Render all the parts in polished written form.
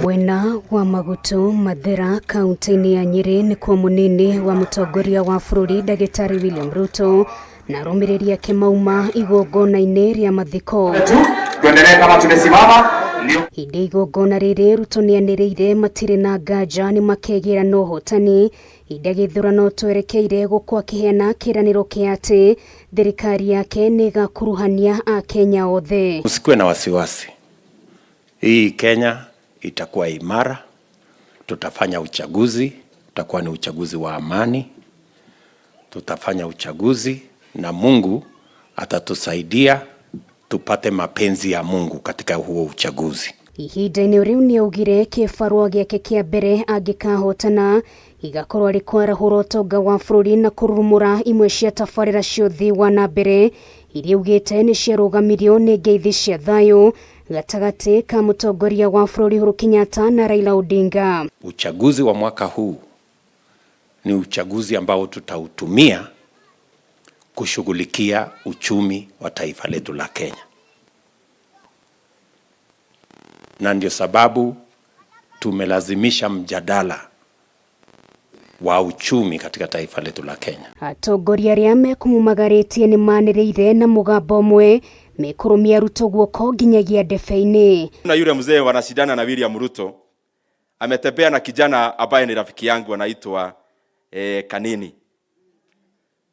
Mwena wa Magutu-Mathira kaunti-ini ya Nyeri nikuo Munini wa mutongoria wa bururi ndagitari William Ruto na arumiriri ake mauma igongona-ini ria mathiko. Tuendelee kama tumesimama. Hindi igongona riri Ruto nianiriire matire na nganja nimakaiyukia na uhotani. Hindi githurano twerekeire gukwa kiheana kiraniro kia ati thirikari yake nigakuruhania a Kenya othe. Usikue na wasiwasi. Hii Kenya itakuwa imara. Tutafanya uchaguzi, utakuwa ni uchaguzi wa amani. Tutafanya uchaguzi na Mungu atatusaidia tupate mapenzi ya Mungu katika huo uchaguzi. Ihinda-ini riu ni augire kibarua giake kia mbere akahotana igakorwo ari kwarahura utonga wa bururi na kurumura imwe cia tabarira ciothe wa na mbere iria ugite ni ciarugamirio ni ngeithi cia thayu gatagati ka mutongoria wa bururi Uhuru Kenyatta na Raila Odinga. Uchaguzi wa mwaka huu ni uchaguzi ambao tutautumia kushughulikia uchumi wa taifa letu la Kenya. Na ndio sababu tumelazimisha mjadala wa uchumi katika taifa letu la Kenya. Atongoria aria mekumumagaritie nimaniriire na mugambo mwe mekurumia Ruto guoko nginyagia ndebe-ini. Na yule mzee wanashindana na William Ruto ametembea na kijana ambaye ni rafiki yangu anaitwa Kanini.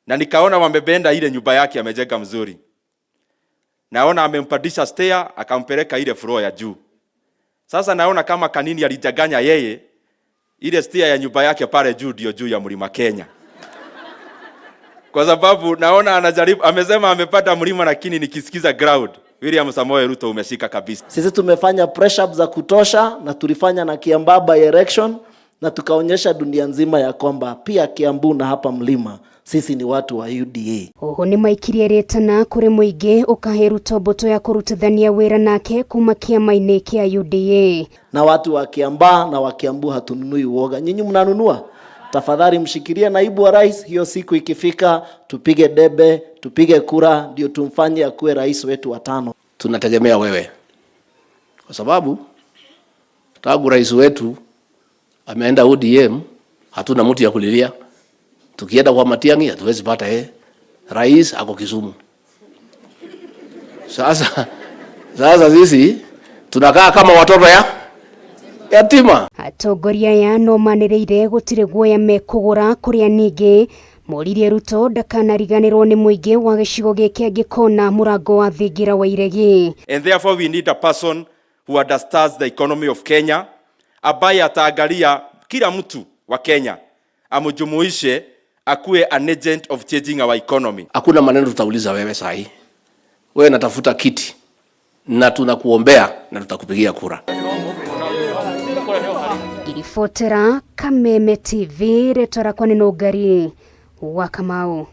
Na nikaona wamebenda ile nyumba yake amejenga mzuri. Naona amempandisha stair akampeleka ile floor ya juu. Sasa naona kama Kanini alijaganya yeye ile stair ya nyumba yake pale juu ndio juu ya mlima Kenya. Kwa sababu naona anajaribu, amesema amepata mlima lakini nikisikiza ground William Samoei Ruto umeshika kabisa. Sisi tumefanya press up za kutosha na tulifanya na Kiambaba election na tukaonyesha dunia nzima ya kwamba pia Kiambu na hapa mlima sisi ni watu wa UDA. Oho ni maikirie retana kuri muingi ukahe Ruto boto ya kurutithania wira nake kuma kiama-ini kia UDA. Na watu wa Kiamba na wa Kiambu hatununui uoga. Nyinyi mnanunua? Tafadhali mshikilie naibu wa rais, hiyo siku ikifika tupige debe, tupige kura ndio tumfanye akuwe rais wetu wa 5. Tunategemea wewe. Kwa sababu tangu rais wetu ameenda ODM hatuna mtu ya kulilia. Tukienda kwa Matiang'i hatuwezi pata rais ako Kisumu. Sasa sisi tunakaa kama watoto yatima. Atongoria ya no maniriire gutire guoya mekugura kuria ningi moririe Ruto ndakanariganirwo ni muingi wa gicigo giki angikona murango wa thingira wa iregi. And therefore we need a person who understands the economy of Kenya, ambaye ataangalia kila mtu wa Kenya amujumuishe akuwe an agent of changing our economy. Hakuna maneno tutauliza wewe sahi. Wewe natafuta kiti na tunakuombea na tutakupigia kura. Irifotera Kameme TV retora kwa neno gari wa Kamau.